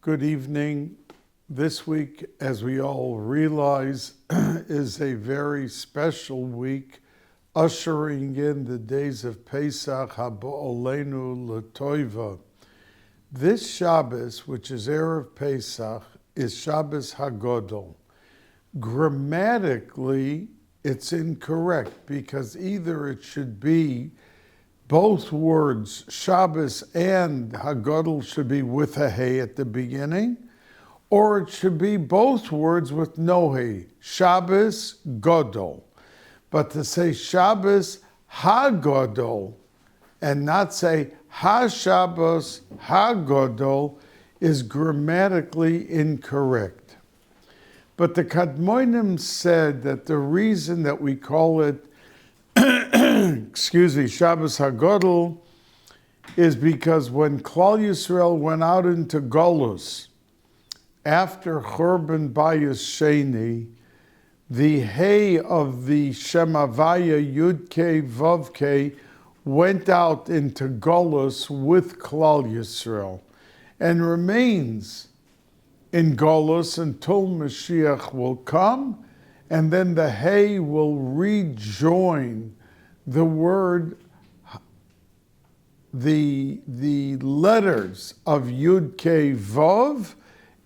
Good evening. This week, as we all realize, is a very special week, ushering in the days of Pesach Ha'ba'olenu L'Toiva. This Shabbos, which is Erev Pesach, is Shabbos HaGodol. Grammatically, it's incorrect because either it should be both words, Shabbos and Hagadol, should be with a hey at the beginning, or it should be both words with no hey, Shabbos Godol. But to say Shabbos HaGodol and not say HaShabbos HaGodol is grammatically incorrect. But the Kadmonim said that the reason that we call it Shabbos HaGodol is because when Klal Yisrael went out into Golus, after Churban Bayis Sheni, the hay of the Shem Havaya Yud-Kei Vav-Kei went out into Golus with Klal Yisrael and remains in Golus until Mashiach will come, and then the hay will rejoin the word, the letters of Yud Kei Vav,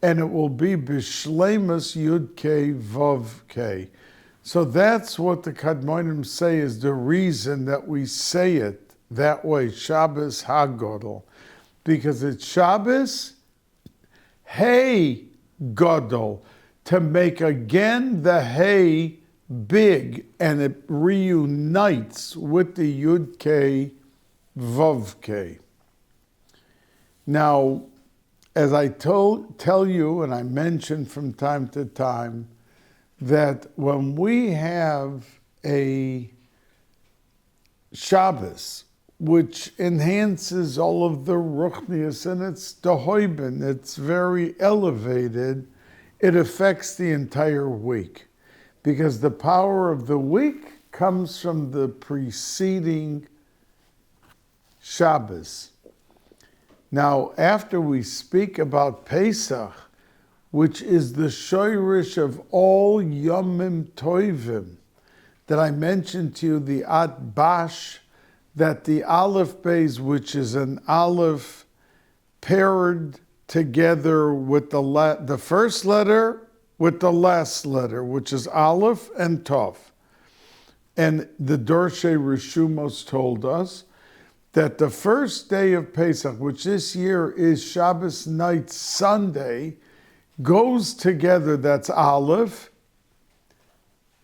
and it will be Bishleimus Yud Kei Vav Kei. So that's what the Kadmonim say is the reason that we say it that way, Shabbos HaGodol, because it's Shabbos Hey Godol, to make again the Hey big, and it reunites with the Yud Kei Vav Kei. Now, as I tell you, and I mention from time to time, that when we have a Shabbos, which enhances all of the Ruchnius, and it's Dehoiben, it's very elevated, it affects the entire week. Because the power of the week comes from the preceding Shabbos. Now, after we speak about Pesach, which is the shoirish of all Yomim Tovim, that I mentioned to you, the At Bash, that the Aleph Beis, which is an Aleph paired together with the first letter with the last letter, which is Aleph and Tov. And the Dorshe Rishumos told us that the first day of Pesach, which this year is Shabbos night Sunday, goes together, that's Aleph,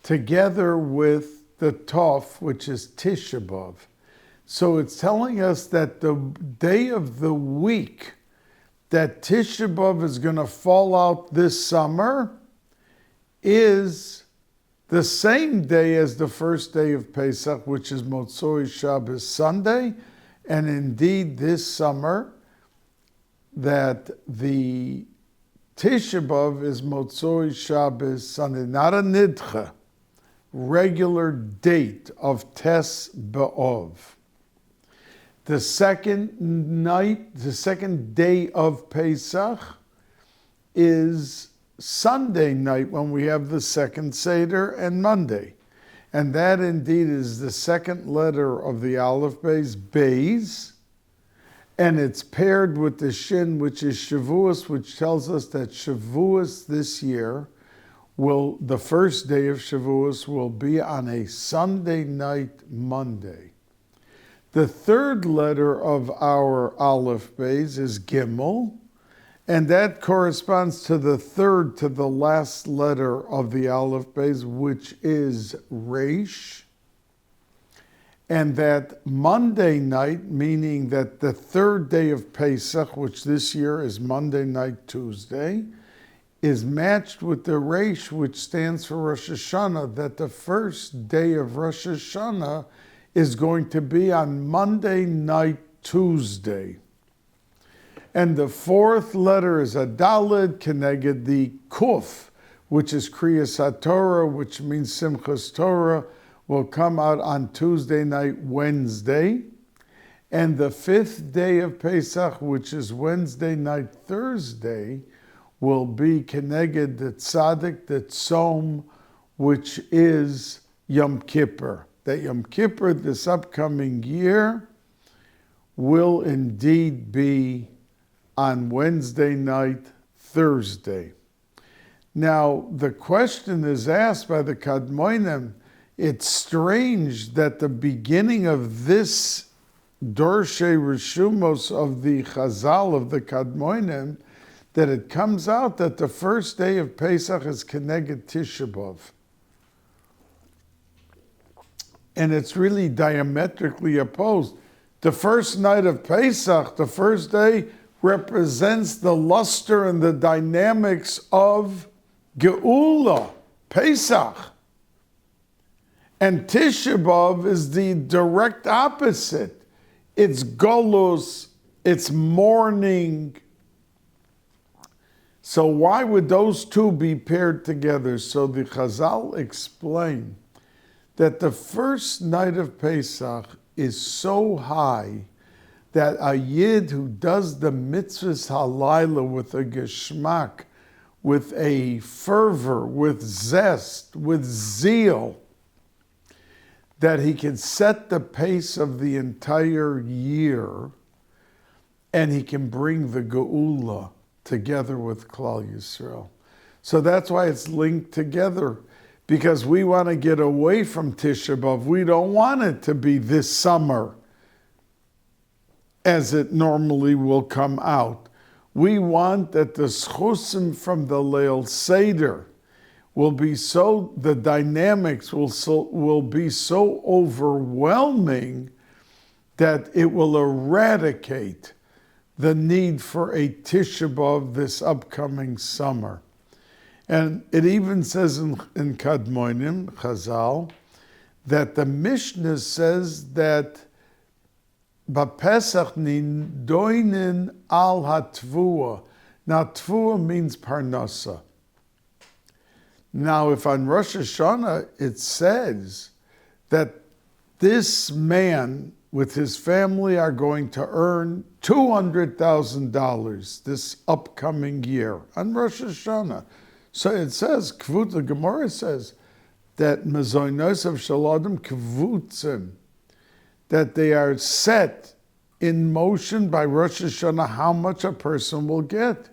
together with the Tov, which is Tisha B'Av. So it's telling us that the day of the week that Tisha B'Av is going to fall out this summer is the same day as the first day of Pesach, which is Motzoi Shabbos Sunday, and indeed this summer that the Tisha B'Av is Motzoi Shabbos Sunday, not a Nidcha, regular date of Tes B'Av. The second day of Pesach is Sunday night, when we have the second Seder, and Monday. And that indeed is the second letter of the Aleph Beis, Beis, and it's paired with the Shin, which is Shavuos, which tells us that Shavuos this year the first day of Shavuos will be on a Sunday night, Monday. The third letter of our Aleph Beis is Gimel, and that corresponds to the third to the last letter of the Aleph Beis, which is Reish. And that Monday night, meaning that the third day of Pesach, which this year is Monday night, Tuesday, is matched with the Reish, which stands for Rosh Hashanah, that the first day of Rosh Hashanah is going to be on Monday night, Tuesday. And the fourth letter is a Daled, Keneged the Kuf, which is Kriyas HaTorah, which means Simchas Torah, will come out on Tuesday night, Wednesday. And the 5th day of Pesach, which is Wednesday night, Thursday, will be Keneged the Tzaddik, the Tzom, which is Yom Kippur. That Yom Kippur this upcoming year will indeed be on Wednesday night, Thursday. Now, the question is asked by the Kadmonim. It's strange that the beginning of this Dorshei Rishumos of the Chazal of the Kadmonim, that it comes out that the first day of Pesach is Keneged Tisha B'Av. And it's really diametrically opposed. The first night of Pesach, the first day, represents the luster and the dynamics of Geula, Pesach. And Tisha B'Av is the direct opposite. It's Golus, it's mourning. So why would those two be paired together? So the Chazal explain that the first night of Pesach is so high that a Yid who does the mitzvahs halayla with a geschmack, with a fervor, with zest, with zeal, that he can set the pace of the entire year and he can bring the Geula together with Klal Yisrael. So that's why it's linked together, because we want to get away from Tisha B'Av. We don't want it to be this summer as it normally will come out. We want that the schusim from the Leil Seder will be so, the dynamics will be so overwhelming that it will eradicate the need for a Tisha B'Av this upcoming summer. And it even says in Kadmonim, Chazal, that the Mishnah says that B'Pesach nidoinin al hatvua. Now, tvua means parnasa. Now, if on Rosh Hashanah it says that this man with his family are going to earn $200,000 this upcoming year on Rosh Hashanah. So it says, the Gemara says that mezonos of shaladim kvutzim, that they are set in motion by Rosh Hashanah how much a person will get.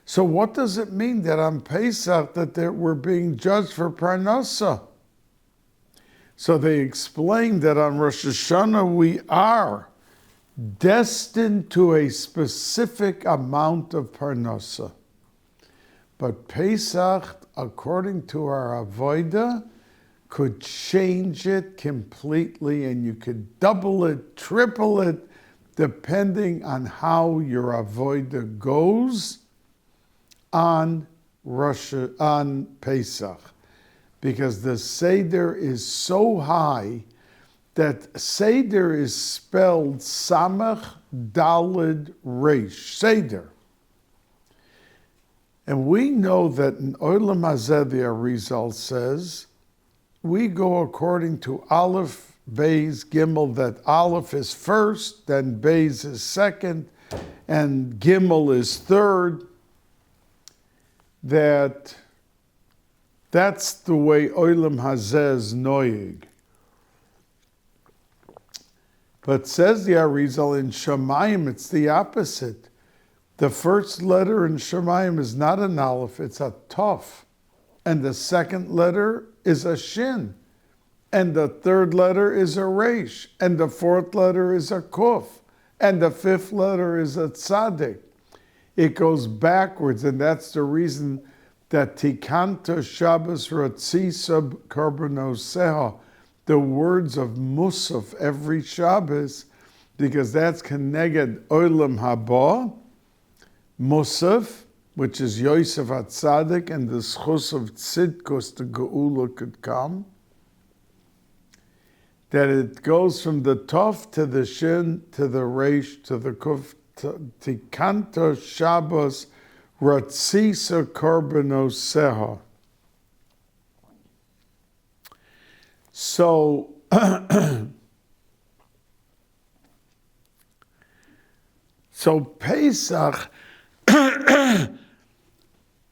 So what does it mean that on Pesach that we're being judged for parnasa? So they explain that on Rosh Hashanah we are destined to a specific amount of parnasa. But Pesach, according to our avodah, could change it completely, and you could double it, triple it, depending on how your avodah goes on Pesach. Because the Seder is so high that Seder is spelled Samach Daled Reish, Seder. And we know that in Olam Hazeh, the Arizal says, we go according to Aleph, Beis, Gimel, that Aleph is first, then Beis is second, and Gimel is third. That's the way Olam Hazeh is noyig. But says the Arizal, in Shemayim, it's the opposite. The first letter in Shemayim is not an Aleph, it's a Tov. And the second letter is a Shin. And the third letter is a Resh. And the fourth letter is a Kuf. And the fifth letter is a Tzadik. It goes backwards, and that's the reason that Tikanta Shabbos Ratzisa Karbonoseha, the words of Musaf every Shabbos, because that's Keneged Olam Haba, Musaf, which is Yosef HaTzadik, and the Schus of Tzidkos, the Geula could come, that it goes from the Tov to the Shin to the Reish to the Kuf, Tikanta Shabbos Ratzisa Karbonoseha. So, So Pesach,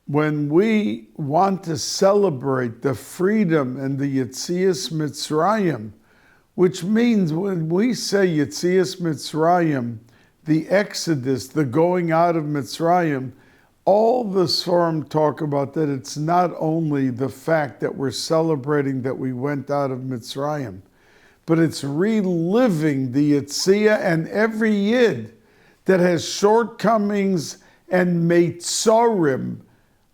when we want to celebrate the freedom and the Yetzias Mitzrayim, which means when we say Yetzias Mitzrayim, the Exodus, the going out of Mitzrayim, all the Sforim talk about that it's not only the fact that we're celebrating that we went out of Mitzrayim, but it's reliving the Yetzia, and every Yid that has shortcomings and meitzorim,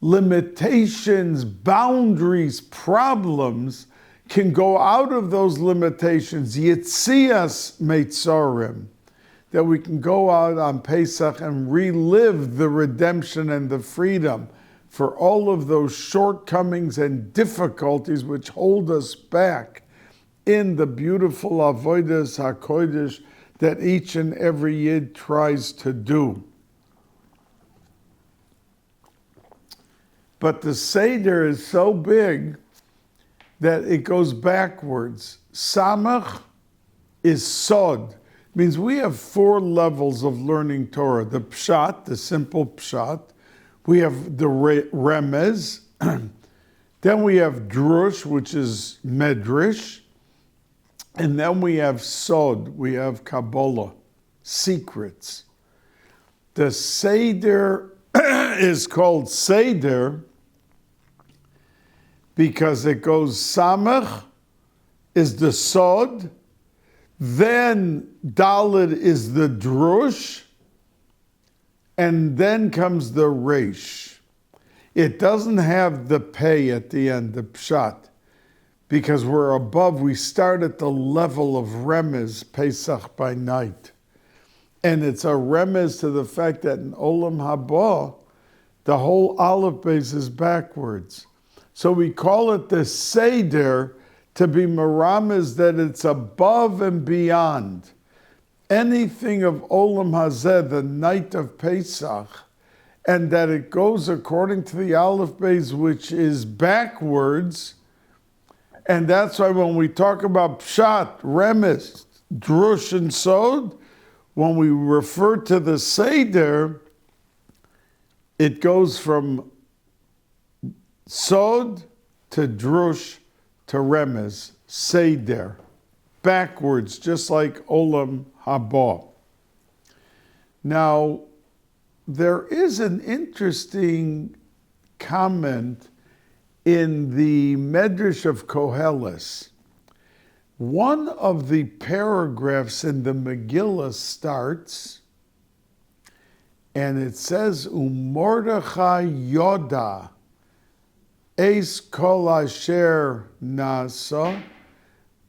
limitations, boundaries, problems, can go out of those limitations, Yetzias meitzorim, that we can go out on Pesach and relive the redemption and the freedom for all of those shortcomings and difficulties which hold us back in the beautiful avodas hakodesh that each and every Yid tries to do. But the Seder is so big that it goes backwards. Samach is Sod. Means we have 4 levels of learning Torah. The Pshat, the simple Pshat. We have the Remez. Then we have Drush, which is Medrash. And then we have Sod, we have Kabbalah, secrets. The Seder is called Seder because it goes Samach is the Sod, then Dalet is the Drush, and then comes the Resh. It doesn't have the Pei at the end, the Pshat, because we're above, we start at the level of Remez, Pesach by night. And it's a remez to the fact that in Olam Haba, the whole Aleph base is backwards. So we call it the Seder to be meramez that it's above and beyond. Anything of Olam Hazeh, the night of Pesach, and that it goes according to the Aleph base, which is backwards. And that's why when we talk about Pshat, Remez, Drush, and Sod, when we refer to the Seder, it goes from Sod to Drush to Remez, Seder, backwards, just like Olam Haba. Now, there is an interesting comment in the Medrash of Koheles. One of the paragraphs in the Megillah starts, and it says, Mordechai Yoda, Eis Kol Asher Nasa.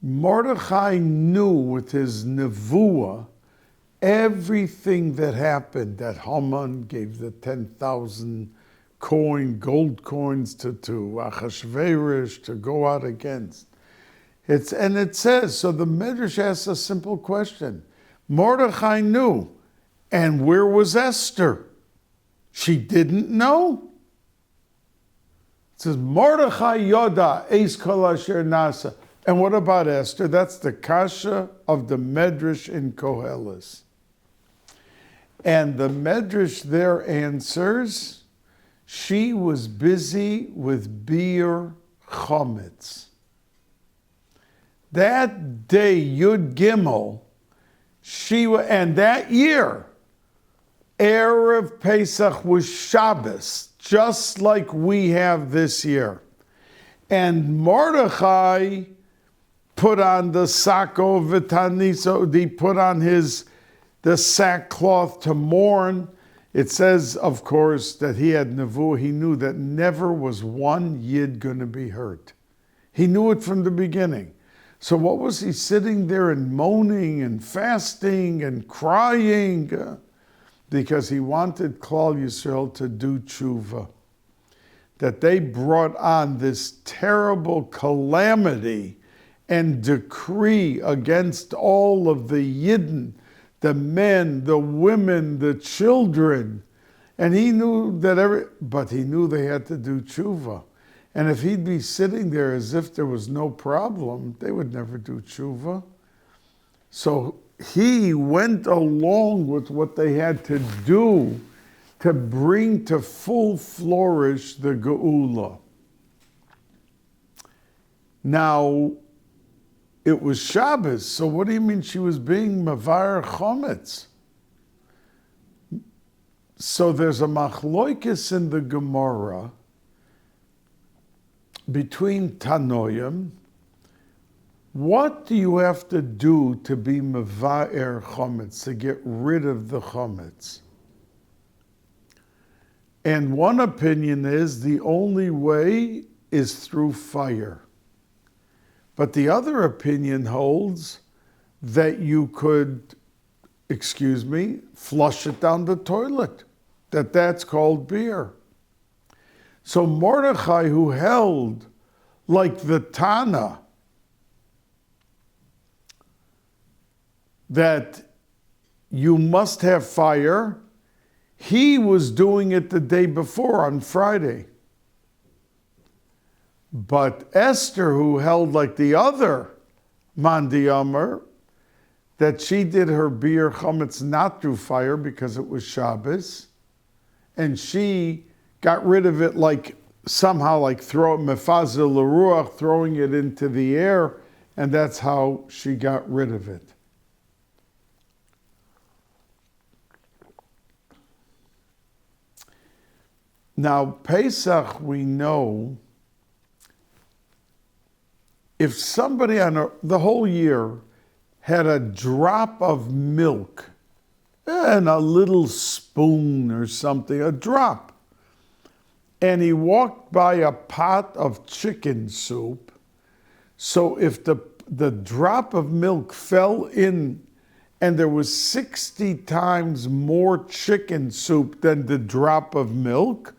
Mordechai knew with his nevuah everything that happened, that Haman gave the 10,000 gold coins to Achashverosh to go out against. And it says, so the Medrash asks a simple question. Mordechai knew, and where was Esther? She didn't know. It says, Mordechai Yoda, Eis Kol Asher Nasa. And what about Esther? That's the kasha of the Medrash in Koheles. And the Medrash there answers, she was busy with Bir Chometz. That day, Yud Gimel, and that year, Erev Pesach was Shabbos, just like we have this year. And Mordechai put on the sako v'taniso, he put on the sackcloth to mourn. It says, of course, that he had nevuah. He knew that never was one yid going to be hurt. He knew it from the beginning. So what was he sitting there and moaning and fasting and crying? Because he wanted Klal Yisrael to do tshuva. That they brought on this terrible calamity and decree against all of the Yidden, the men, the women, the children. And he knew but he knew they had to do tshuva. And if he'd be sitting there as if there was no problem, they would never do tshuva. So he went along with what they had to do to bring to full flourish the Geula. Now, it was Shabbos, so what do you mean she was being Mavar Chometz? So there's a machloikis in the Gemara between Tanoim. What do you have to do to be Mava'er Chometz, to get rid of the Chometz? And one opinion is the only way is through fire. But the other opinion holds that you could, flush it down the toilet, that's called beer. So Mordechai, who held like the Tana, that you must have fire, he was doing it the day before on Friday. But Esther, who held like the other Mandi Amar, that she did her beer chametz not through fire because it was Shabbos, and she got rid of it somehow throw it mefazil l'ruach, throwing it into the air, and that's how she got rid of it. Now, Pesach, we know, if somebody the whole year had a drop of milk and a little spoon or something, a drop, and he walked by a pot of chicken soup, so if the drop of milk fell in and there was 60 times more chicken soup than the drop of milk,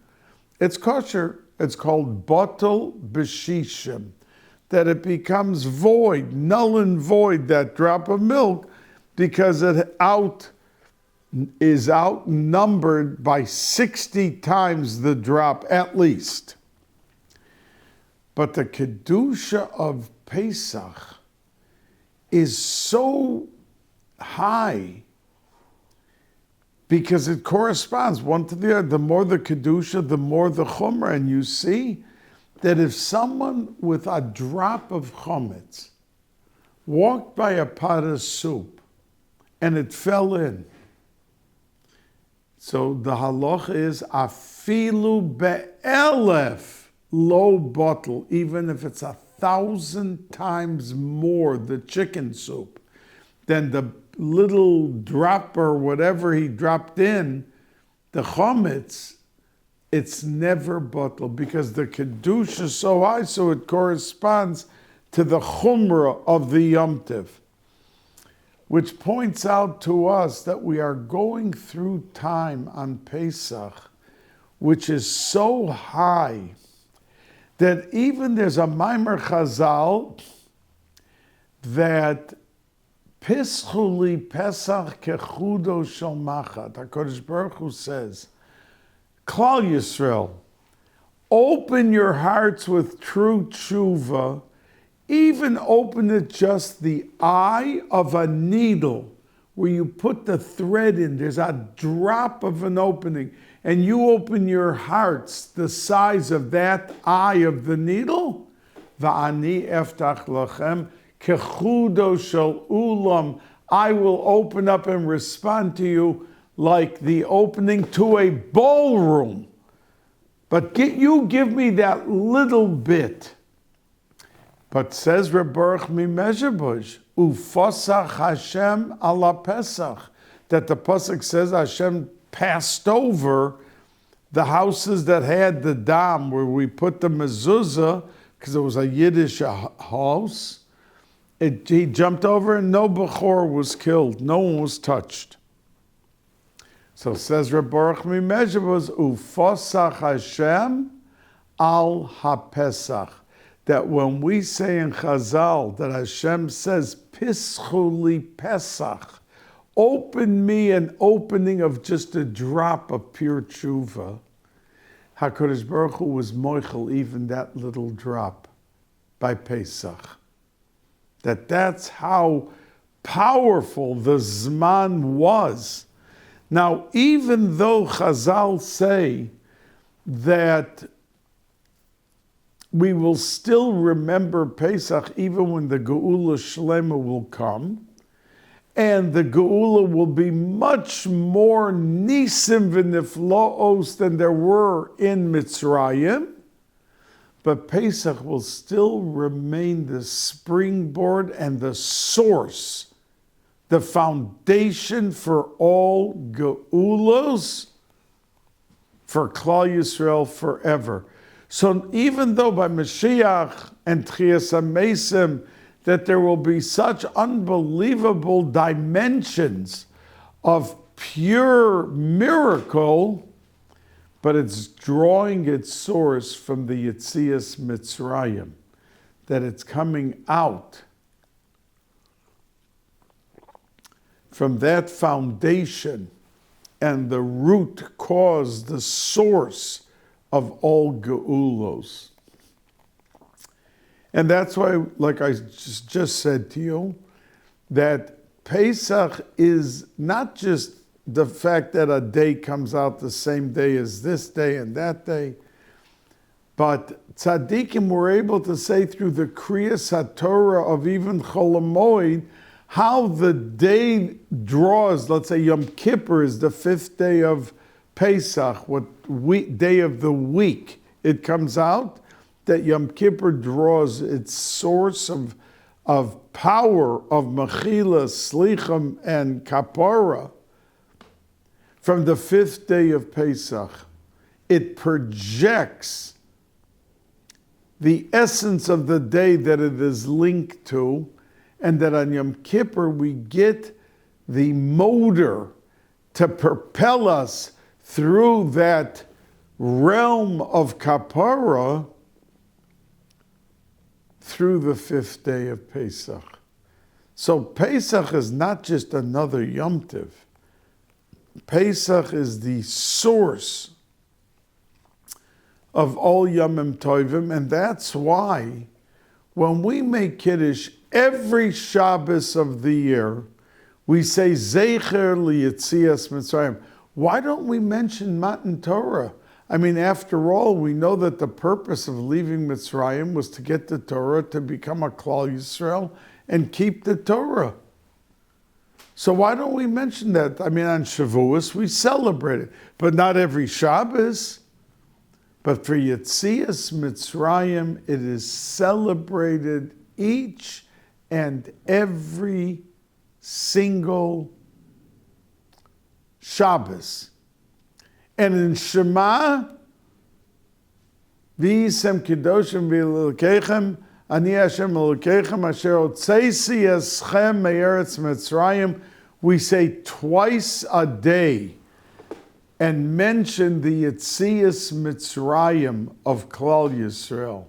it's kosher. It's called batel b'shishim, that it becomes void, null and void, that drop of milk, because it is outnumbered by 60 times the drop at least. But the Kedusha of Pesach is so high because it corresponds one to the other. The more the Kedusha, the more the Chumrah. And you see that if someone with a drop of Chometz walked by a pot of soup and it fell in, so the halacha is afilu be'elef lo bottle, even if it's 1,000 times more the chicken soup than the little drop or whatever he dropped in, the chometz, it's never bottled because the kedusha is so high, so it corresponds to the chumrah of the Yom Tov, which points out to us that we are going through time on Pesach, which is so high that even there's a Maimer Chazal that Pischuli Pesach kechudo shel machat. HaKadosh Baruch Hu says, Klal Yisrael, open your hearts with true tshuva, even open it just the eye of a needle, where you put the thread in, there's a drop of an opening, and you open your hearts the size of that eye of the needle, Va'ani eftach lachem, kechudo shel ulam, I will open up and respond to you like the opening to a ballroom. But you give me that little bit. But says Reb Baruch Mimezhebush, Ufosach Hashem ala Pesach, that the Pesach says Hashem passed over the houses that had the dam, where we put the mezuzah, because it was a Yiddish house. He jumped over and no Bechor was killed. No one was touched. So says Reb Baruch Mimezhebush, Ufosach Hashem al HaPesach, that when we say in Chazal that Hashem says, Pischuli Pesach, open me an opening of just a drop of pure tshuva, HaKadosh Baruch Hu was moichel even that little drop by Pesach. That's how powerful the Zman was. Now, even though Chazal say that we will still remember Pesach even when the Geula Shlema will come, and the Geula will be much more Nisim v'Niflaos than there were in Mitzrayim, but Pesach will still remain the springboard and the source, the foundation for all Geulos, for Klal Yisrael forever. So even though by Mashiach and Tchias HaMesim that there will be such unbelievable dimensions of pure miracle, but it's drawing its source from the Yetzias Mitzrayim, that it's coming out from that foundation and the root cause, the source of all Geulos. And that's why, like I just said to you, that Pesach is not just the fact that a day comes out the same day as this day and that day, but tzaddikim were able to say through the Kriyas HaTorah of even Chol HaMoed, how the day draws. Let's say Yom Kippur is the 5th day of Pesach, day of the week it comes out, that Yom Kippur draws its source of power of Mechila, Slichim, and Kapara from the 5th day of Pesach. It projects the essence of the day that it is linked to, and that on Yom Kippur we get the motor to propel us through that realm of Kapara through the 5th day of Pesach. So Pesach is not just another Yom Tov. Pesach is the source of all Yomim Tovim, and that's why when we make Kiddush every Shabbos of the year, we say Zecher Liyetzias Mitzrayim. Why don't we mention Matan Torah? I mean, after all, we know that the purpose of leaving Mitzrayim was to get the Torah, to become a Klal Yisrael, and keep the Torah. So why don't we mention that? I mean, on Shavuos, we celebrate it, but not every Shabbos. But for Yetzias Mitzrayim, it is celebrated each and every single Shabbos. And in Shema, V'yisem Kedoshim V'Elokechem, Ani Hashem Elokechem, Asher Otzeisi Eschem Me'eretz Mitzrayim, we say twice a day and mention the Yetzias Mitzrayim of Klal Yisrael.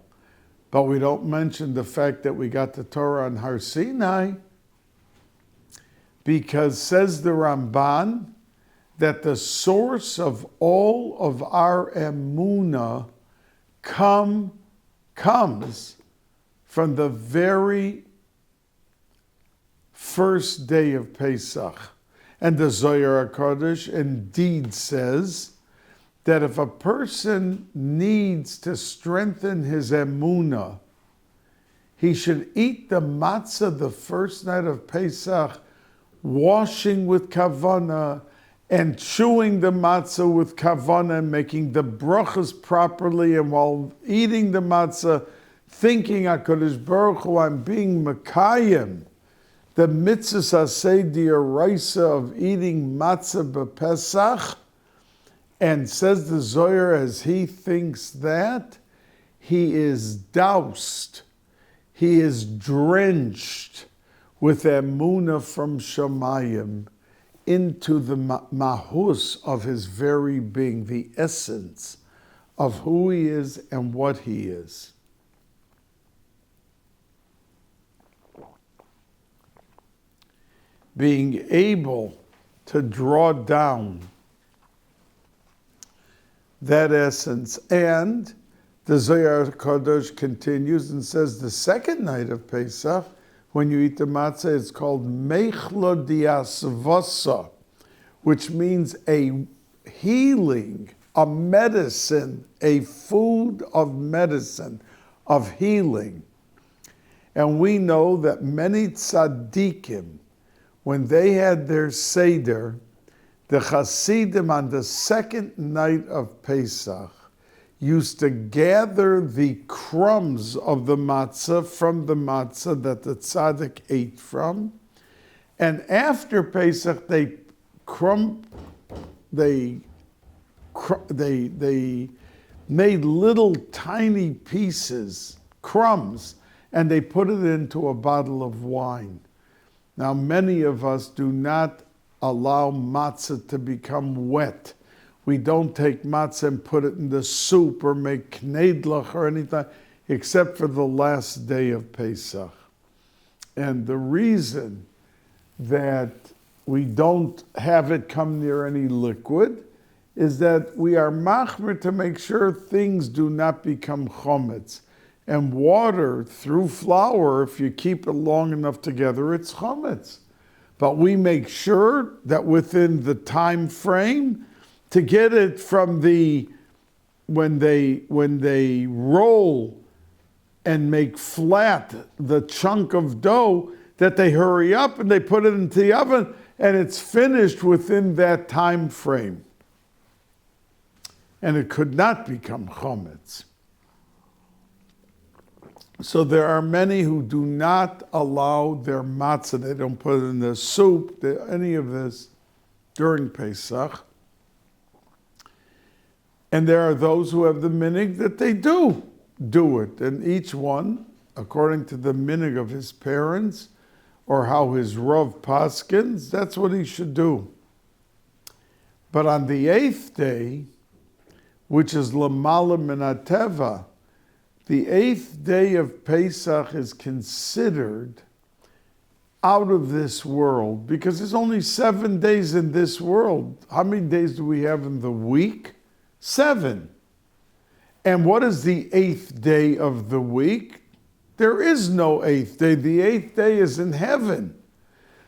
But we don't mention the fact that we got the Torah on Har Sinai, because says the Ramban, that the source of all of our emunah comes from the very first day of Pesach. And the Zohar HaKadosh indeed says that if a person needs to strengthen his emunah, he should eat the matzah the first night of Pesach, washing with kavanah, and chewing the matzah with kavanah, and making the brachas properly, and while eating the matzah, thinking, HaKadosh Baruch Hu, I'm being Mekayim, the mitzvahs aseh d'oraisa of eating matzah b'Pesach. And says the Zohar, as he thinks that, he is doused, he is drenched with emunah from Shamayim into the mahus of his very being, the essence of who he is and what he is. Being able to draw down that essence. And the Zohar Kadosh continues and says the second night of Pesach, when you eat the matzah, it's called mechla diasvasa, which means a healing, a medicine, a food of medicine, of healing. And we know that many tzaddikim, when they had their Seder, the Hasidim on the second night of Pesach used to gather the crumbs of the matzah from the matzah that the tzaddik ate from. And after Pesach, they made little tiny pieces, crumbs, and they put it into a bottle of wine. Now, many of us do not allow matzah to become wet. We don't take matzah and put it in the soup or make knedlach or anything, except for the last day of Pesach. And the reason that we don't have it come near any liquid is that we are machmir to make sure things do not become chometz. And water through flour, if you keep it long enough together, it's chometz. But we make sure that within the time frame to get it from when they roll and make flat the chunk of dough, that they hurry up and they put it into the oven and it's finished within that time frame. And it could not become chometz. So there are many who do not allow their matzah, they don't put it in the soup, any of this, during Pesach. And there are those who have the minig that they do it. And each one, according to the minig of his parents, or how his Rav paskins, that's what he should do. But on the 8th day, which is Lamala Min HaTeva, the 8th day of Pesach is considered out of this world because there's only 7 days in this world. How many days do we have in the week? 7. And what is the 8th day of the week? There is no 8th day. The 8th day is in heaven.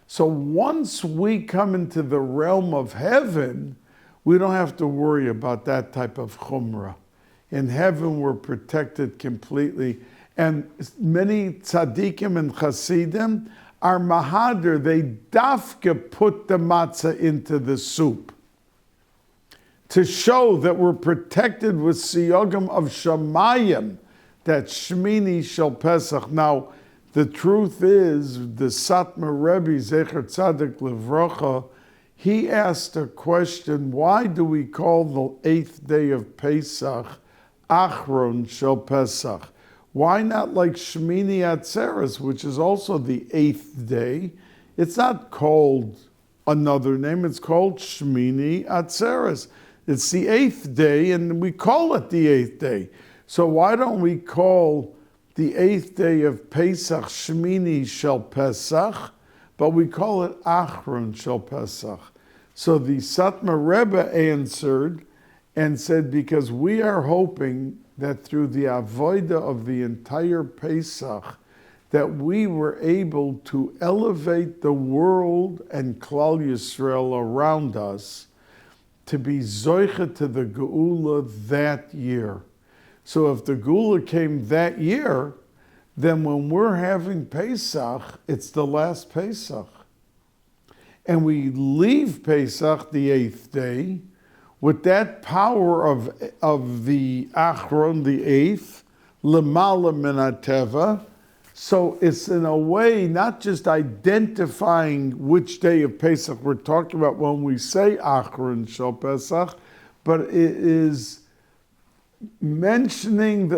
So once we come into the realm of heaven, we don't have to worry about that type of chumrah. In heaven, we're protected completely. And many tzaddikim and chassidim are mahader. They dafka put the matzah into the soup to show that we're protected with siyogim of shamayim, that Shmini shel Pesach. Now, the truth is, the Satmar Rebbe, Zecher Tzadik Livrocha, he asked a question, why do we call the 8th day of Pesach Achron Shel Pesach? Why not like Shmini Atzeres, which is also the 8th day? It's not called another name, it's called Shmini Atzeres. It's the 8th day, and we call it the 8th day. So why don't we call the 8th day of Pesach Shmini Shel Pesach, but we call it Achron Shel Pesach? So the Satmar Rebbe answered and said, because we are hoping that through the avodah of the entire Pesach, that we were able to elevate the world and Klal Yisrael around us to be zoicha to the Geula that year. So if the Geula came that year, then when we're having Pesach, it's the last Pesach. And we leave Pesach the 8th day with that power of the Achron, the 8th, Lemala Min HaTeva. So it's in a way not just identifying which day of Pesach we're talking about when we say Achron Shel Pesach, but it is mentioning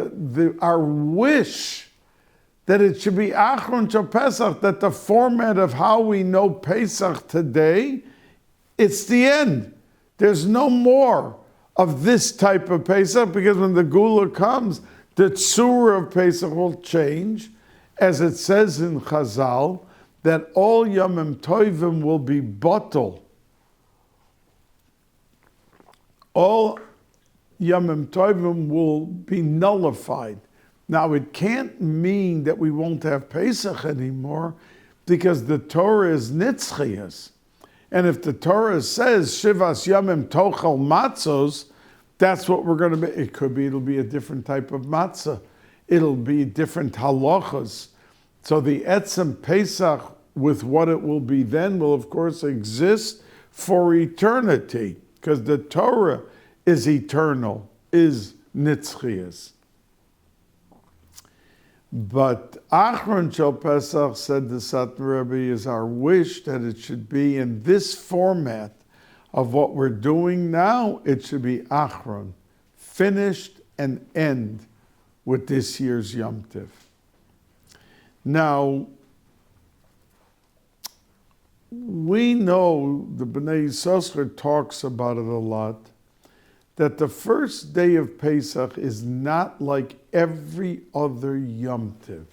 our wish that it should be Achron Shel Pesach, that the format of how we know Pesach today, it's the end. There's no more of this type of Pesach, because when the Geula comes, the tzura of Pesach will change, as it says in Chazal, that all Yomim Tovim will be bottle. All Yomim Tovim will be nullified. Now, it can't mean that we won't have Pesach anymore, because the Torah is nitzchias. And if the Torah says, Shivas Yamim Tochel Matzos, that's what we're going to be. It could be, it'll be a different type of matzah. It'll be different halachas. So the Etzem Pesach, with what it will be then, will of course exist for eternity, because the Torah is eternal, is nitzchias. But Achron Shel Pesach, said the Satmar Rebbe, is our wish that it should be in this format of what we're doing now. It should be Achron, finished and end with this year's Yom Tiv. Now, we know, the Bnei Yissaschar talks about it a lot, that the first day of Pesach is not like every other Yom Tiv.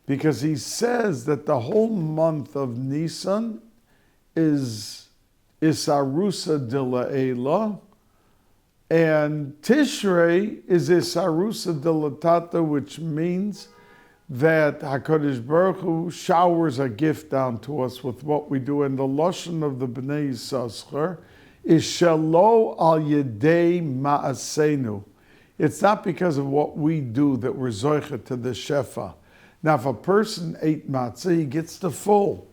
Because he says that the whole month of Nisan is Isarusa de La'ela, and Tishrei is Isarusa de Latata, which means that HaKadosh Baruch Hu showers a gift down to us with what we do. And the Lashon of the Bnei Yissaschar is Shelo al Yedei Ma'asenu. It's not because of what we do that we're zoichet to the shefa. Now, if a person ate matzah, he gets the full.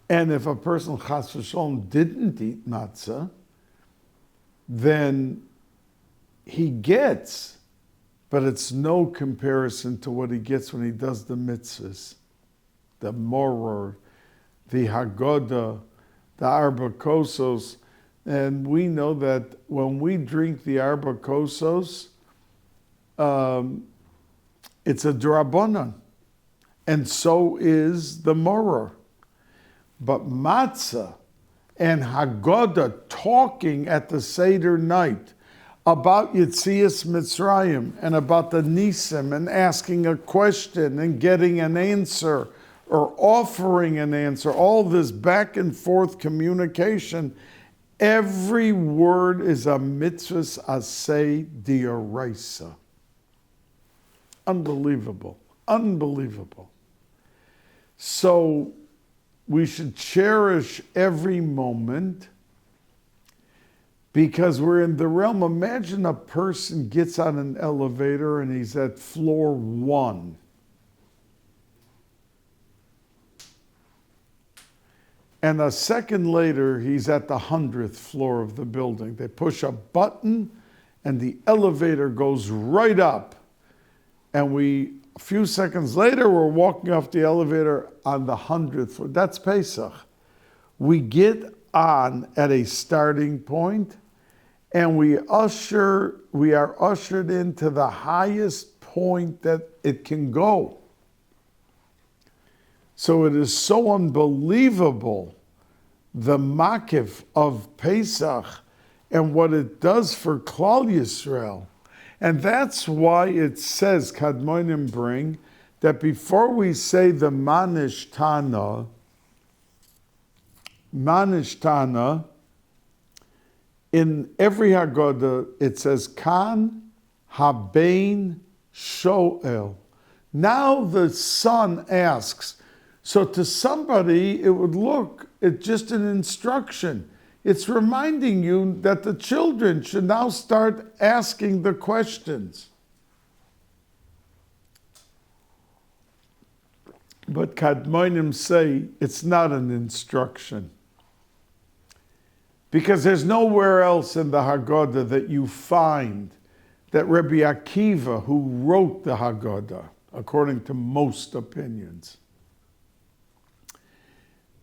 And if a person, chas v'sholom, didn't eat matzah, then he gets, but it's no comparison to what he gets when he does the mitzvahs, the moror, the Haggadah, the Arba Kosos. And we know that when we drink the Arba Kosos, it's a drabanan, and so is the moror. But matzah and Haggadah, talking at the Seder night about Yetzias Mitzrayim and about the Nisim, and asking a question and getting an answer or offering an answer, all this back and forth communication, every word is a mitzvahs aseh d'oraisa. Unbelievable. Unbelievable. So we should cherish every moment, because we're in the realm. Imagine a person gets on an elevator and he's at floor 1. And a second later, he's at the 100th floor of the building. They push a button and the elevator goes right up. And a few seconds later, we're walking off the elevator on the 100th floor. That's Pesach. We get on at a starting point, and we are ushered into the highest point that it can go. So it is so unbelievable, the makif of Pesach and what it does for Klal Yisrael. And that's why it says, Kadmonim bring, that before we say the Manish Tana, in every Haggadah, it says, Kan Habein Shoel. Now the son asks. So to somebody, it would look, it's just an instruction. It's reminding you that the children should now start asking the questions. But Kadmonim say it's not an instruction, because there's nowhere else in the Haggadah that you find that Rabbi Akiva, who wrote the Haggadah, according to most opinions,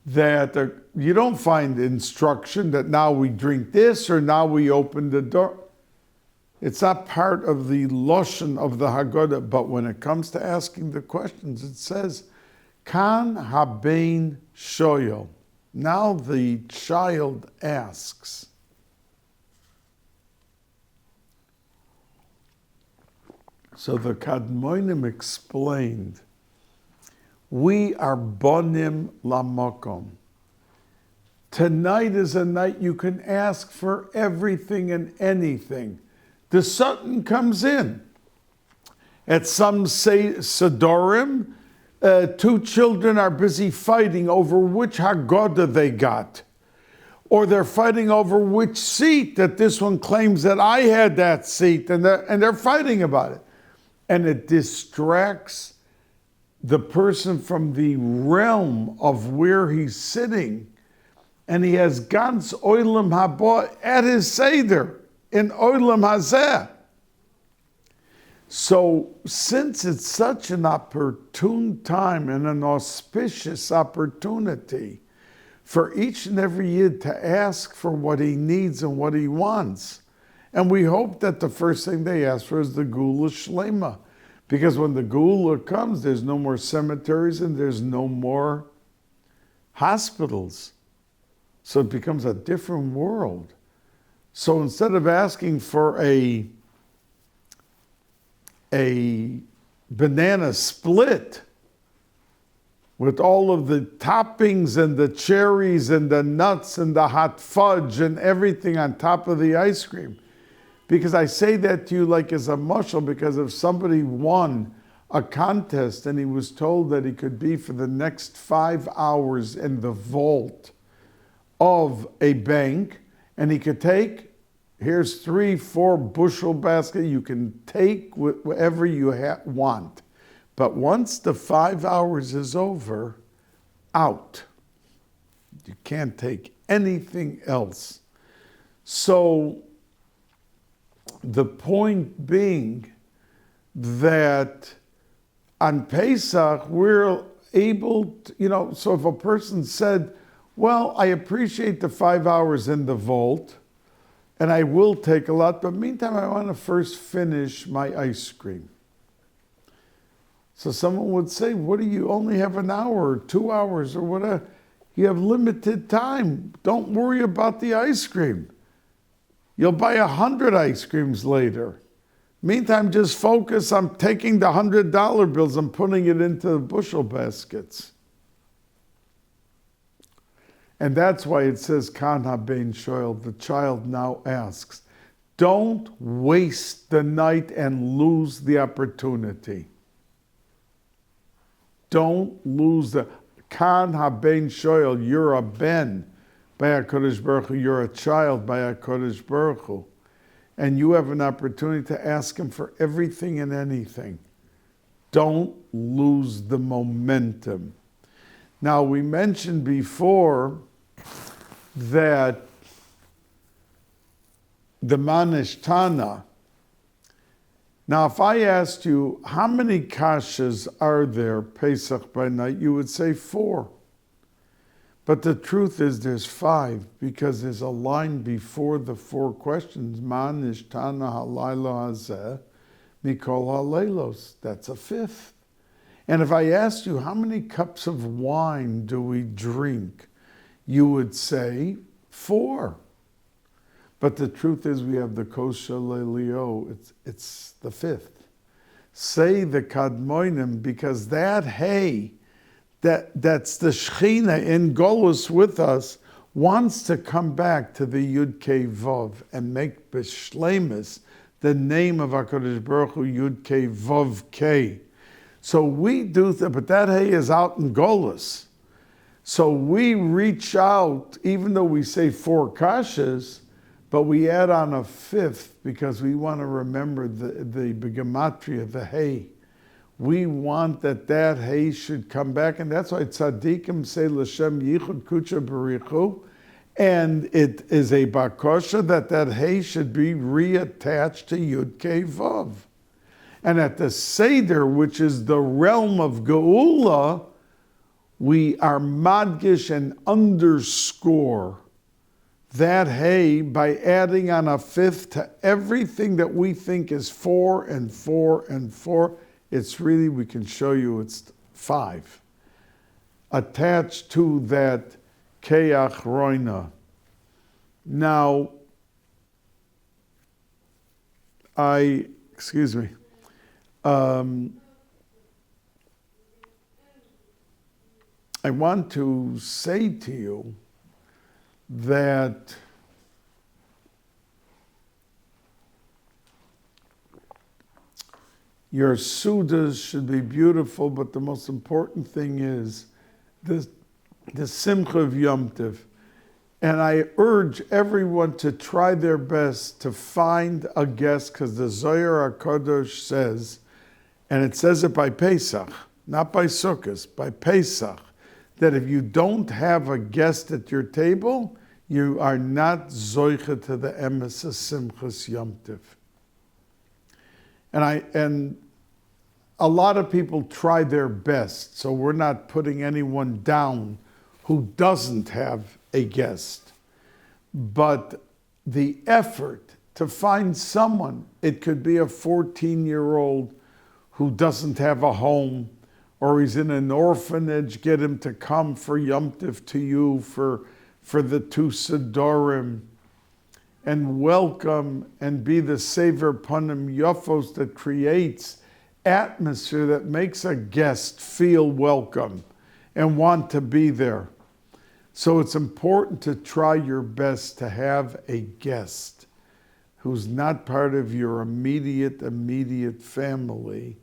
that you don't find instruction that now we drink this or now we open the door. It's not part of the Lashon of the Haggadah, but when it comes to asking the questions, it says, Kan Habein Shoyel. Now the child asks. So the Kadmonim explained, we are bonim lamakom. Tonight is a night you can ask for everything and anything. The Satan comes in, At some Sidorim, two children are busy fighting over which Haggadah they got. Or they're fighting over which seat, that this one claims that I had that seat, and they're fighting about it. And it distracts the person from the realm of where he's sitting. And he has Gans Oilam Haba at his Seder, in Oilam Hazeh. So, since it's such an opportune time and an auspicious opportunity for each and every Yid to ask for what he needs and what he wants, and we hope that the first thing they ask for is the Geula Shlema, because when the Geula comes, there's no more cemeteries and there's no more hospitals. So it becomes a different world. So instead of asking for a banana split with all of the toppings and the cherries and the nuts and the hot fudge and everything on top of the ice cream. Because I say that to you like as a mushal, because if somebody won a contest and he was told that he could be for the next 5 hours in the vault of a bank, and he could take, here's 3-4 bushel basket. You can take whatever you want. But once the 5 hours is over, out. You can't take anything else. So the point being that on Pesach, we're able to, so if a person said, well, I appreciate the 5 hours in the vault, and I will take a lot, but meantime, I want to first finish my ice cream. So someone would say, what do you only have an hour or 2 hours or whatever? You have limited time. Don't worry about the ice cream. You'll buy 100 ice creams later. Meantime, just focus on taking the $100 bills and putting it into the bushel baskets. And that's why it says, Kan HaBein Shoel, the child now asks. Don't waste the night and lose the opportunity. Don't lose the, Kan HaBein Shoel, you're a ben by HaKadosh Baruch Hu, you're a child by HaKadosh Baruch Hu. And you have an opportunity to ask him for everything and anything. Don't lose the momentum. Now, we mentioned before that the Manish Tana. Now, if I asked you, how many kashas are there Pesach by night, you would say 4. But the truth is there's 5, because there's a line before the 4 questions. Manish Tana halaylo hazeh mikol halaylos. That's a 5th. And if I asked you, how many cups of wine do we drink? You would say 4. But the truth is we have the kosher lelio, it's the 5th. Say the kadmoinim, because that hay, that's the Shechina in Golus with us, wants to come back to the Yud Kei Vav and make B'Shleimus the name of HaKadosh Baruch Hu Yud Kei Vav Kei. So we do that, but that hay is out in Golus. So we reach out, even though we say 4 kashas, but we add on a 5th because we want to remember the gematria of the hay. We want that hay should come back, and that's why tzaddikim say l'shem yichud kucha berichu, and it is a bakosha that hay should be reattached to Yud Kei Vav. And at the Seder, which is the realm of Geula, we are madgish and underscore that hay by adding on a 5th to everything that we think is 4 and 4 and 4. It's really, we can show you it's 5. Attached to that keach roina. Now, I want to say to you that Your sudas should be beautiful, but the most important thing is the simcha of Yom Tov. And I urge everyone to try their best to find a guest, because the Zohar HaKadosh says, and it says it by Pesach, not by Sukkot, by Pesach, that if you don't have a guest at your table, you are not zoicha to the emes of Simchas Yom Tov. And a lot of people try their best, so we're not putting anyone down who doesn't have a guest. But the effort to find someone, it could be a 14-year-old who doesn't have a home, or he's in an orphanage, get him to come for Yom Tov to you for the 2 Sidorim, and welcome and be the Sever Panim Yofos that creates atmosphere that makes a guest feel welcome and want to be there. So it's important to try your best to have a guest who's not part of your immediate family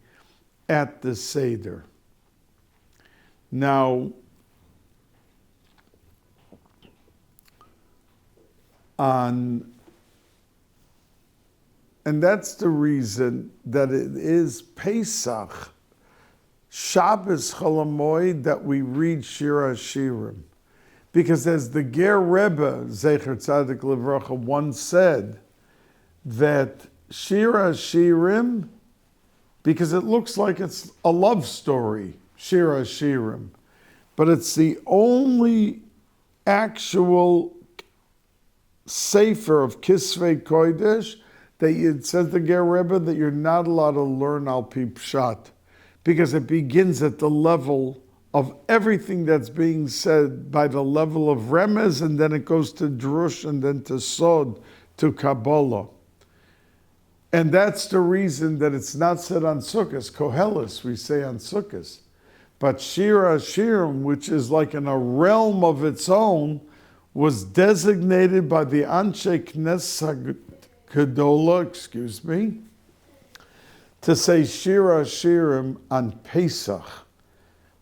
at the Seder. Now, and that's the reason that it is Pesach, Shabbos Chol HaMoed, that we read Shir HaShirim. Because as the Ger Rebbe, Zecher Tzadik Livracha, once said, that Shir HaShirim, because it looks like it's a love story, Shir HaShirim, but it's the only actual sefer of Kisvei Kodesh that it says the Ger Rebbe that you're not allowed to learn Al Pi Pshat, because it begins at the level of everything that's being said by the level of Remez, and then it goes to Drush, and then to Sod, to Kabbalah. And that's the reason that it's not said on Sukkot. Koheles, we say on Sukkot. But Shir HaShirim, which is like in a realm of its own, was designated by the Anshe Knesset Gedola, to say Shir HaShirim on Pesach,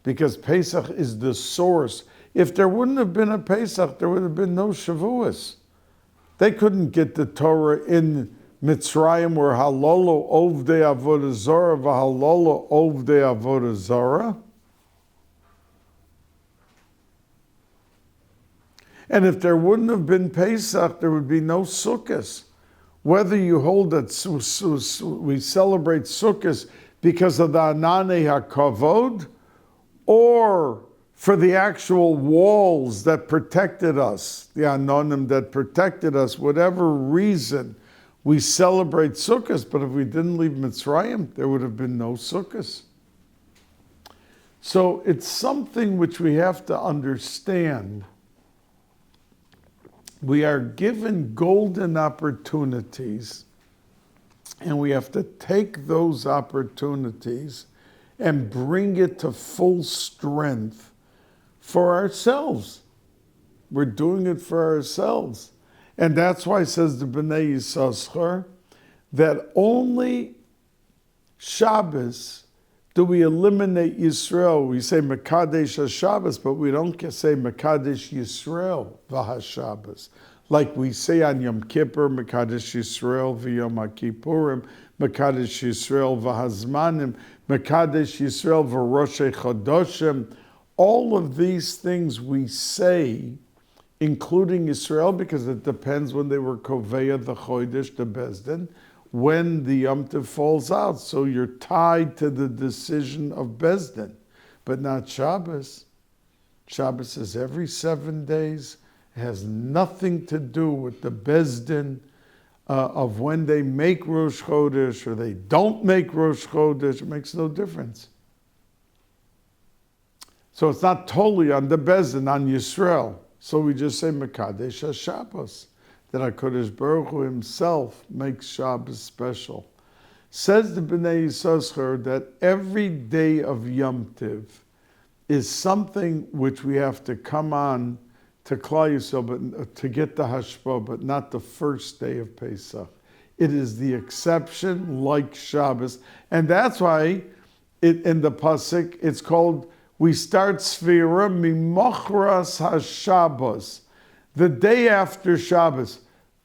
because Pesach is the source. If there wouldn't have been a Pesach, there would have been no Shavuos. They couldn't get the Torah in Mitzrayim, where Halolo Ovdei Avodah Zarah, V'Halolo Ovdei Avodah Zarah. And if there wouldn't have been Pesach, there would be no Sukkot. Whether you hold that we celebrate Sukkot because of the Ananei HaKavod, or for the actual walls that protected us, the Anonim that protected us, whatever reason, we celebrate Sukkot. But if we didn't leave Mitzrayim, there would have been no Sukkot. So it's something which we have to understand. We are given golden opportunities, and we have to take those opportunities and bring it to full strength for ourselves. We're doing it for ourselves. And that's why it says the Bnei Yisachar that only Shabbos do we eliminate Yisrael. We say Mekadesh HaShabbos, but we don't say Mekadesh Yisrael v'HaShabbos. Like we say on Yom Kippur, Mekadesh Yisrael v'Yom HaKippurim, Mekadesh Yisrael v'Hazmanim, Mekadesh Yisrael v'Rosh Chodoshim. All of these things we say, including Yisrael, because it depends when they were Koveya the Chodesh, the Bezdin, when the Yom Tov falls out. So you're tied to the decision of Bezdin, but not Shabbos. Shabbos is every 7 days. It has nothing to do with the Bezdin of when they make Rosh Chodesh or they don't make Rosh Chodesh. It makes no difference. So it's not totally on the Bezdin, on Yisrael. So we just say Mekadesh HaShabbos, that HaKadosh Baruch Hu himself makes Shabbos special. Says the Bnei Yisachar that every day of Yom Tiv is something which we have to come on to Klal Yisrael, but to get the Hashpah, but not the first day of Pesach. It is the exception, like Shabbos. And that's why in the Pasuk, it's called, we start Sfira Mimochras HaShabbos, the day after Shabbos.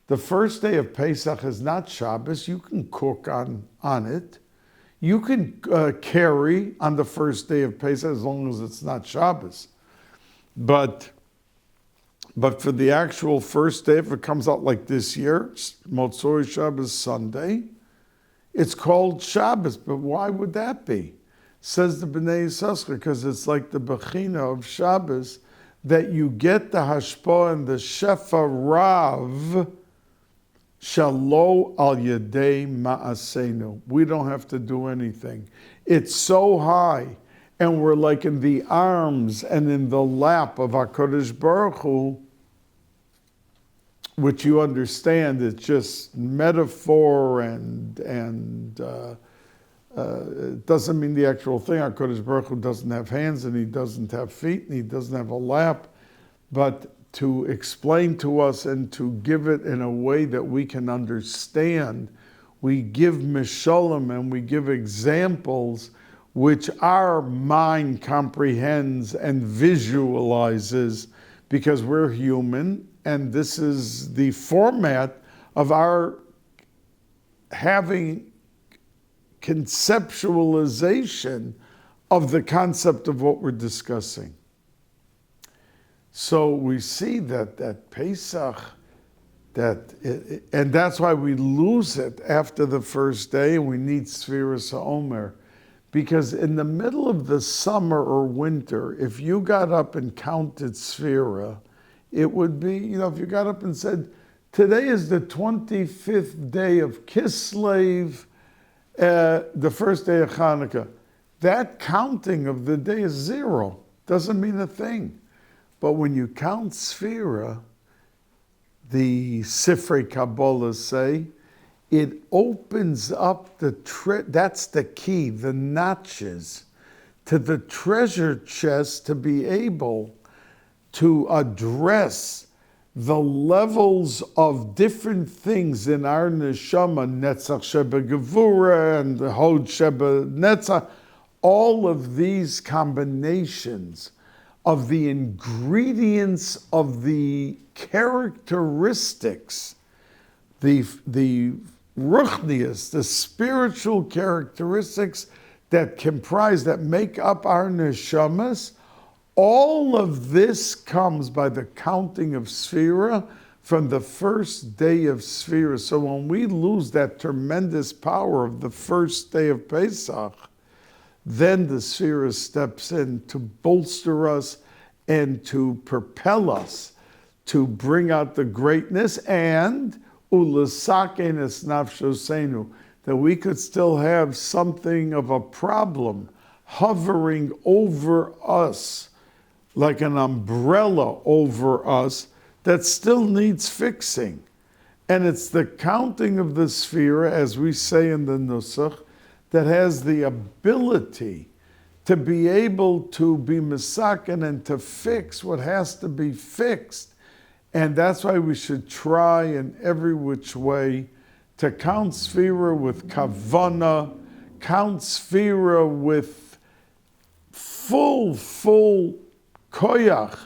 The first day of Pesach is not Shabbos. You can cook on it. You can carry on the first day of Pesach as long as it's not Shabbos. But for the actual first day, if it comes out like this year, Motzoi Shabbos Sunday, it's called Shabbos. But why would that be? Says the Bnei Yissaschar, because it's like the Bechina of Shabbos, that you get the Hashpah and the Shefa Rav, Shalo al Yadei Ma'asenu. We don't have to do anything. It's so high, and we're like in the arms and in the lap of HaKadosh Baruch Hu, which you understand, it's just metaphor and it doesn't mean the actual thing. HaKadosh Baruch Hu doesn't have hands and he doesn't have feet and he doesn't have a lap, but to explain to us and to give it in a way that we can understand, we give mishalim and we give examples which our mind comprehends and visualizes, because we're human and this is the format of our having conceptualization of the concept of what we're discussing. So we see that Pesach, and that's why we lose it after the first day, and we need Sfiras HaOmer. Because in the middle of the summer or winter, if you got up and counted Sfira, it would be, if you got up and said, today is the 25th day of Kislev, the first day of Hanukkah. That counting of the day is 0. Doesn't mean a thing. But when you count Sfira, the Sifrei Kabbalah say, it opens up that's the key, the notches, to the treasure chest to be able to address the levels of different things in our neshama, Netzach Sheba Gevura and the Hod Sheba Netzach, all of these combinations of the ingredients of the characteristics, the ruchnias, the spiritual characteristics that make up our neshamas, all of this comes by the counting of Sfira from the first day of Sfira. So when we lose that tremendous power of the first day of Pesach, then the Sfira steps in to bolster us and to propel us to bring out the greatness and ulasakenes nafshosenu, that we could still have something of a problem hovering over us, like an umbrella over us, that still needs fixing. And it's the counting of the Sfira, as we say in the Nusach, that has the ability to be able to be misaken and to fix what has to be fixed. And that's why we should try in every which way to count Sfira with kavana, count Sfira with full koyach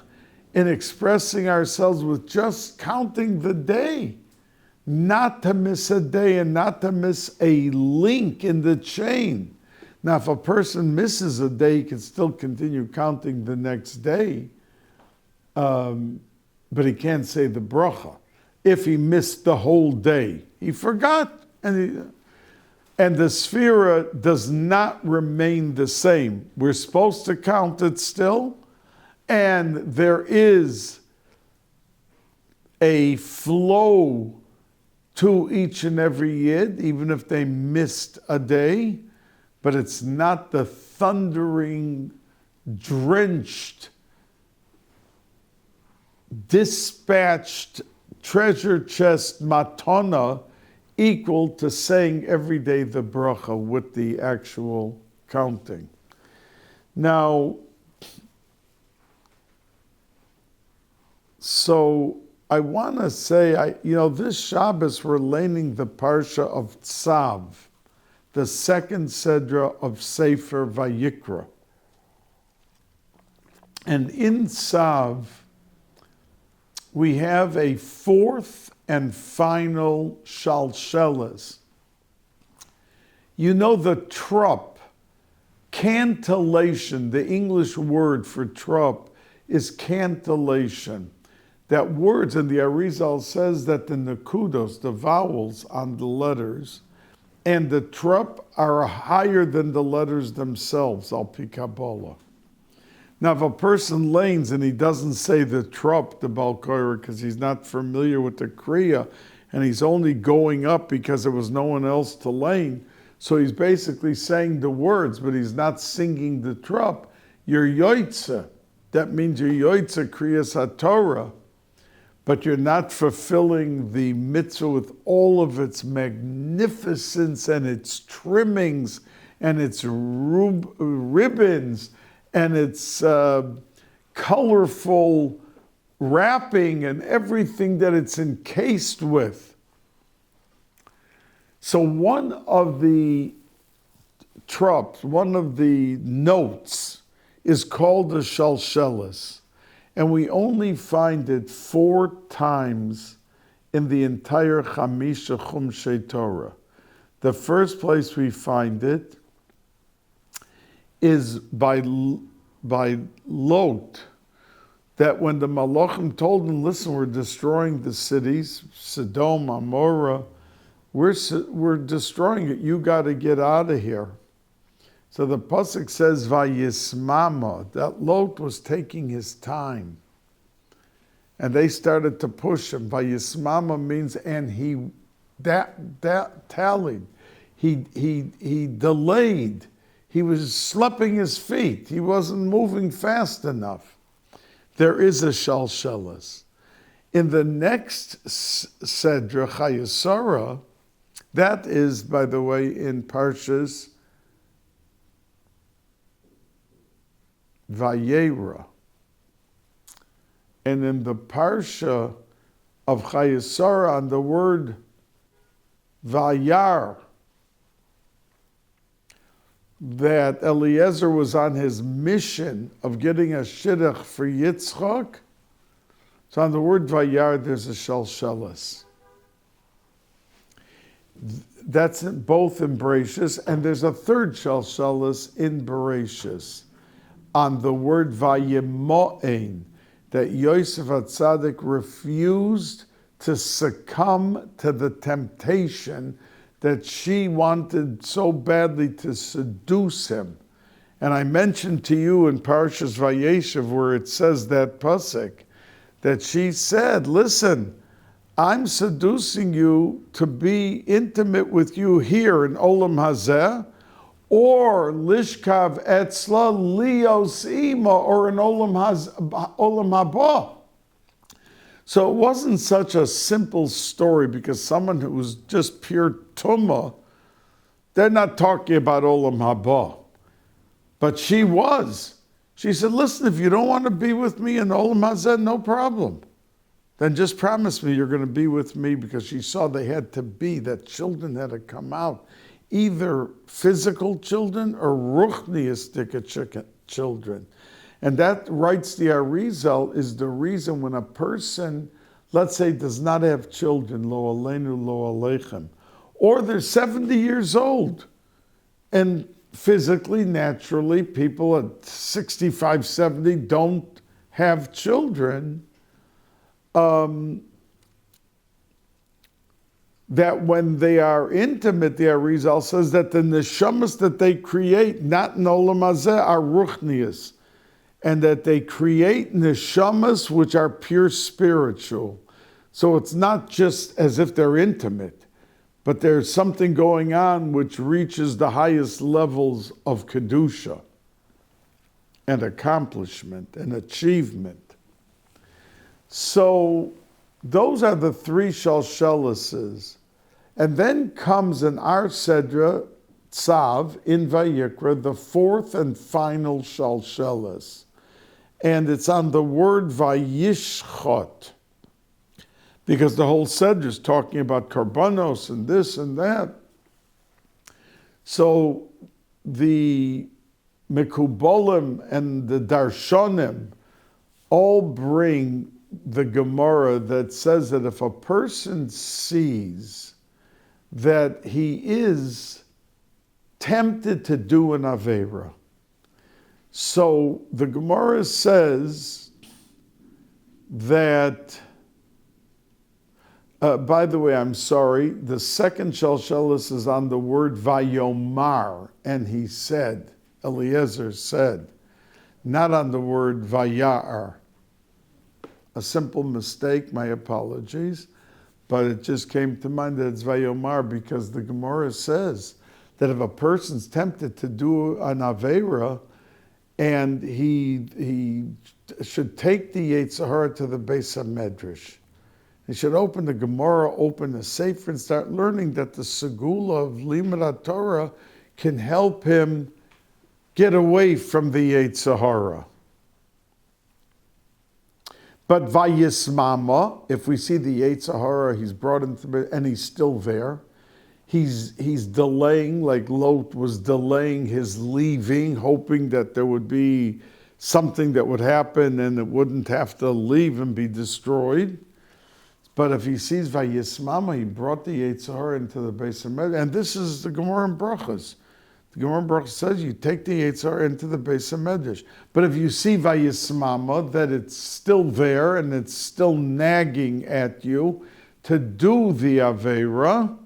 in expressing ourselves with just counting the day. Not to miss a day and not to miss a link in the chain. Now, if a person misses a day, he can still continue counting the next day, but he can't say the bracha. If he missed the whole day, he forgot, and the Sfira does not remain the same. We're supposed to count it still, and there is a flow to each and every Yid, even if they missed a day, but it's not the thundering, drenched, dispatched treasure chest matana equal to saying every day the bracha with the actual counting. Now, so I want to say, this Shabbos we're learning the Parsha of Tzav, the second Sedra of Sefer Vayikra. And in Tzav, we have a fourth and final shalsheles. You know the trup, cantillation, the English word for trup is cantillation. That words, and the Arizal says that the nekudos, the vowels on the letters, and the trup are higher than the letters themselves, al pi Kabbalah. Now, if a person lanes and he doesn't say the trup, the Balkany, because he's not familiar with the Kriya, and he's only going up because there was no one else to lane, so he's basically saying the words, but he's not singing the trup, you're yoitza. That means you're yoitza Kriyas HaTorah, but you're not fulfilling the mitzvah with all of its magnificence and its trimmings and its ribbons and its colorful wrapping and everything that it's encased with. So one of the trups, one of the notes is called the shalsheles. And we only find it 4 times in the entire Chamisha Chumshei Torah. The first place we find it is by Lot, that when the Malachim told him, listen, we're destroying the cities, Sodom, Amorah, we're destroying it, you got to get out of here. So the pasuk says, Vayismama, that Lot was taking his time. And they started to push him. Vayismama means, and he tallied. He delayed. He was slapping his feet. He wasn't moving fast enough. There is a shalsheles. In the next Sedra, Chayesara, that is, by the way, in Parshas Vayera. And in the Parsha of Chayesara, on the word Vayar, that Eliezer was on his mission of getting a shidduch for Yitzchak. So on the word Vayar, there's a shalsheles. That's both in Bereshis, and there's a third shalsheles in Bereshis. On the word Vayemo'en, that Yosef HaTzadik refused to succumb to the temptation that she wanted so badly to seduce him. And I mentioned to you in Parshas Vayeshev, where it says that pasuk, that she said, listen, I'm seducing you to be intimate with you here in Olam Hazeh, or Lishkav Etzla Lios Ima, or in Olam Haba. So it wasn't such a simple story, because someone who was just pure tumah, they're not talking about Olam Haba. But she was. She said, listen, if you don't want to be with me in Olam Hazeh, no problem. Then just promise me you're going to be with me, because she saw they had to be, that children had to come out, either physical children or ruchniistic children. And that, writes the Arizal, is the reason when a person, let's say, does not have children, lo aleinu, lo aleichem, or they're 70 years old, and physically, naturally, people at 65, 70 don't have children, that when they are intimate, the Arizal says that the neshamas that they create, not in Olam Hazeh, are ruchnias, and that they create neshamas which are pure spiritual. So it's not just as if they're intimate, but there's something going on which reaches the highest levels of kedusha and accomplishment and achievement. So those are the 3 shalsheleses. And then comes in our Sedra, Tzav, in Vayikra, the 4th and final shalsheles. And it's on the word Vayishchot. because the whole Seder is talking about karbanos and this and that. So the Mekubolim and the Darshonim all bring the Gemara that says that if a person sees that he is tempted to do an Aveira, so the Gemara says that, by the way, I'm sorry, the second Shalshelis is on the word Vayomar, and he said, Eliezer said, not on the word Vayar. A simple mistake, my apologies, but it just came to mind that it's Vayomar because the Gemara says that if a person's tempted to do an Aveira and he should take the Yetzer Hara to the Beis HaMedrash, he should open the Gemara, open the Sefer, and start learning that the Segula of Limud Torah can help him get away from the Yetzer Hara. But Vayismama, if we see the Yetzer Hara, he's brought into and he's still there. He's delaying, like Lot was delaying his leaving, hoping that there would be something that would happen and it wouldn't have to leave and be destroyed. But if he sees Vayismama, he brought the Yetzer Hara into the Beis HaMedrash, and this is the Gemara in Brachos. The Gemara in Brachos says you take the Yetzer Hara into the Beis HaMedrash. But if you see Vayismama, that it's still there and it's still nagging at you to do the Aveira,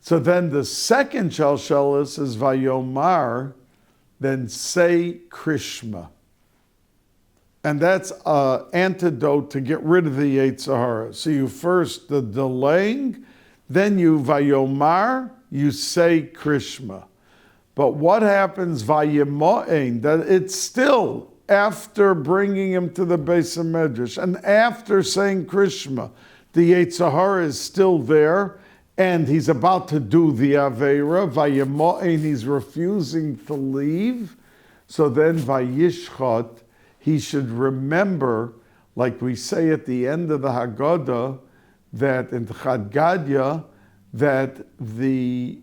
so then the second Shalshelis is Vayomar, then say Krishma. And that's an antidote to get rid of the Yetzer Hara. So you first the delaying, then you Vayomar, you say Krishma. But what happens Vayemo'ein? That it's still after bringing him to the Beis HaMedrash and after saying Krishma, the Yetzer Hara is still there and he's about to do the Aveira. Vayemo'ein, he's refusing to leave. So then Vayishchot, he should remember, like we say at the end of the Haggadah, that in Chad Gadya, that the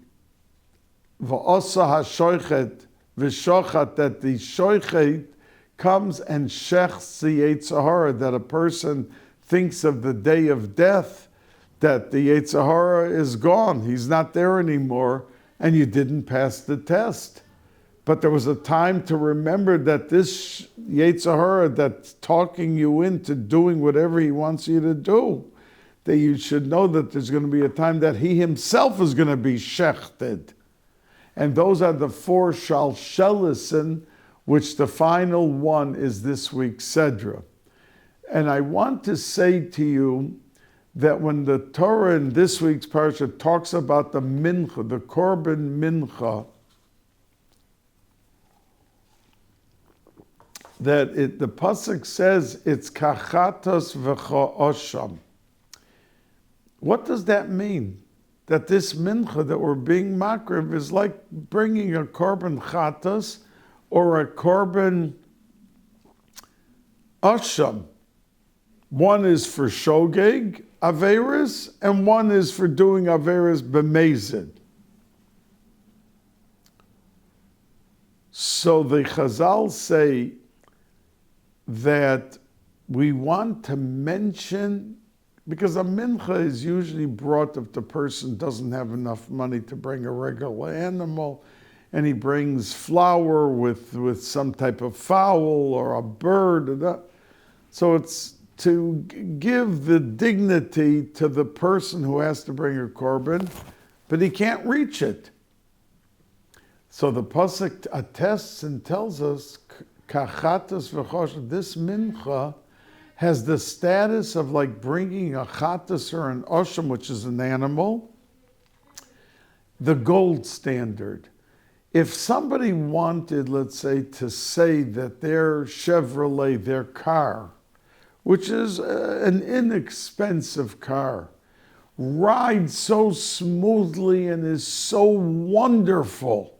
V'osa ha-shoichet v'shochat, that the shoichet comes and shechs the Yetzer Hara, that a person thinks of the day of death, that the Yetzer Hara is gone, he's not there anymore, and you didn't pass the test. But there was a time to remember that this Yetzer Hara that's talking you into doing whatever he wants you to do, that you should know that there's going to be a time that he himself is going to be shechted. And those are the four Shalshelisen, which the final one is this week's Sedra. And I want to say to you that when the Torah in this week's Parsha talks about the Mincha, the Korban Mincha, that the pasuk says it's kachatos v'cha'osham. What does that mean? That this mincha that we're being makriv is like bringing a korban chatas or a korban osham. One is for shogeg averis, and one is for doing averis b'mezid. So the Chazal say that we want to mention, because a mincha is usually brought if the person doesn't have enough money to bring a regular animal, and he brings flour with some type of fowl or a bird. So it's to give the dignity to the person who has to bring a korban, but he can't reach it. So the pasuk attests and tells us, kachatas v'chosh, this mincha has the status of like bringing a chatas or an osham, which is an animal, the gold standard. If somebody wanted, let's say, to say that their Chevrolet, their car, which is an inexpensive car, rides so smoothly and is so wonderful,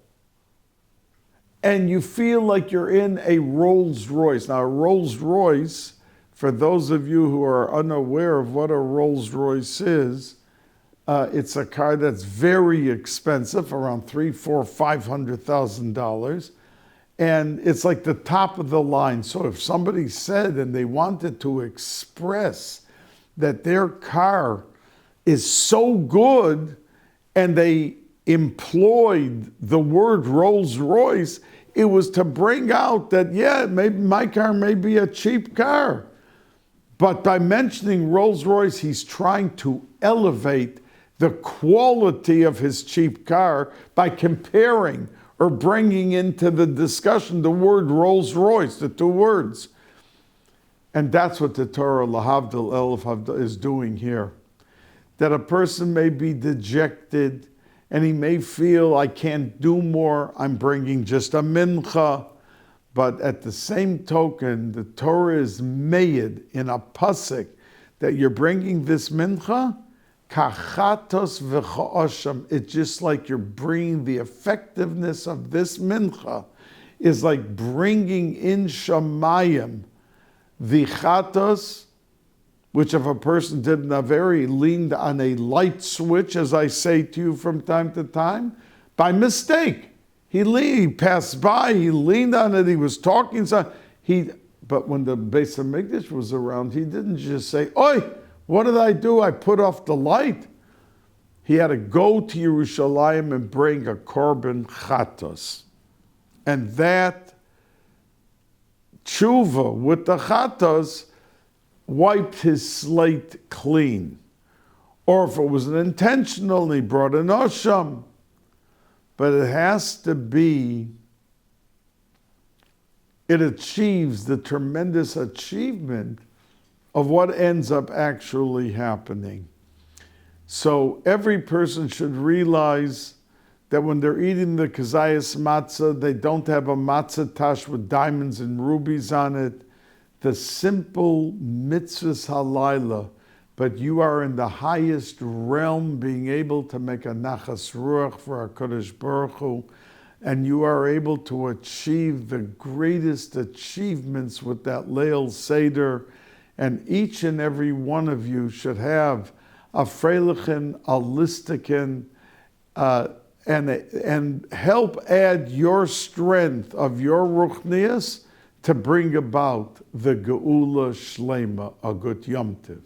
and you feel like you're in a Rolls Royce. Now, a Rolls Royce, For those of you who are unaware of what a Rolls Royce is, it's a car that's very expensive, around $300,000, $500,000, and it's like the top of the line. So if somebody said and they wanted to express that their car is so good, and they employed the word Rolls Royce, it was to bring out that, yeah, maybe my car may be a cheap car. But by mentioning Rolls Royce, he's trying to elevate the quality of his cheap car by comparing or bringing into the discussion the word Rolls Royce, the two words. And that's what the Torah Lahavdil Elif Havdil is doing here. That a person may be dejected and he may feel, I can't do more, I'm bringing just a mincha. But at the same token, the Torah is made in a pasuk that you're bringing this mincha, kachatos v'cha'asham. It's just like you're bringing the effectiveness of this mincha is like bringing in shamayim the chatos, which if a person did in a very leaned on a light switch, as I say to you from time to time, by mistake. He passed by, he leaned on it, he was talking, but when the Bais Hamikdash was around, he didn't just say, "Oi, what did I do? I put off the light." He had to go to Yerushalayim and bring a korban chatos. And that tshuva with the chatos wiped his slate clean. Or if it was an intentional, he brought an osham. But it has to be, it achieves the tremendous achievement of what ends up actually happening. So every person should realize that when they're eating the kazayas matzah, they don't have a matzah tash with diamonds and rubies on it. The simple mitzvahs halayla, but you are in the highest realm, being able to make a nachas ruach for HaKadosh Baruch Hu, and you are able to achieve the greatest achievements with that Leil Seder, and each and every one of you should have a freilichen, a listikin, and help add your strength of your ruchnias to bring about the Geula Shlema, a good Yom Tiv.